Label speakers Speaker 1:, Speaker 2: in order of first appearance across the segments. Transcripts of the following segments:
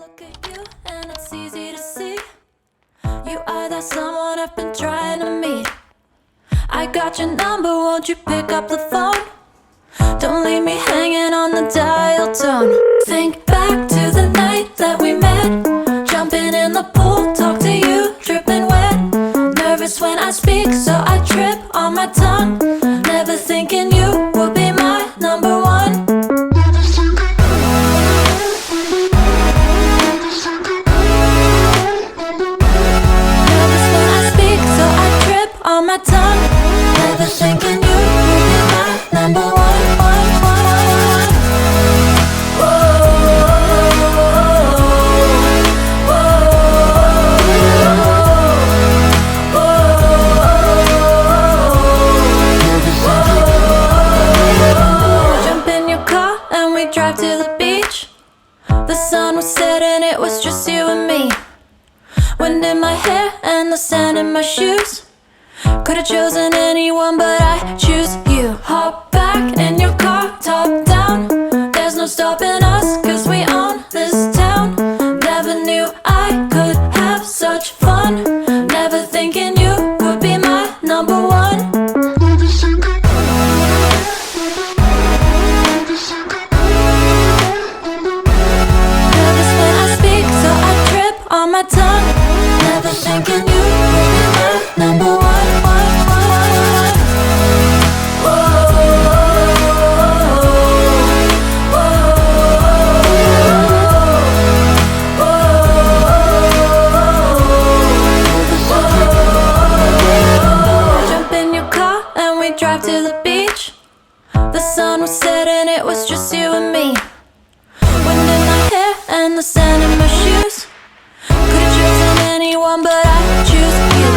Speaker 1: look at you and it's easy to see. You are that someone I've been trying to meet. I got your number, won't you pick up the phone? Don't leave me hanging on the dial tone. Think back to the night that we met. Jumping in the pool, talk to you, dripping wet. Nervous when I speak, so I trip on my tongue. Never thinking you would be my number one. Nervous when I speak, so I trip on my tongue. Never thinking you would be my number one. Drive to the beach. The sun was setting, it was just you and me. Wind in my hair and the sand in my shoes. Could've chosen anyone, but I choose you. Hop back in your car, top down. There's no stopping us, cause we own this town. Never knew I could have such fun. Never thinking you would be my number one. On my tongue, never thinking you would be my number one. Jump in your car and we drive to the beach. The sun was setting, it was just you and me. Wind in my hair and the sand in my shoes. Could've chosen anyone, but I choose you.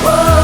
Speaker 1: Whoa.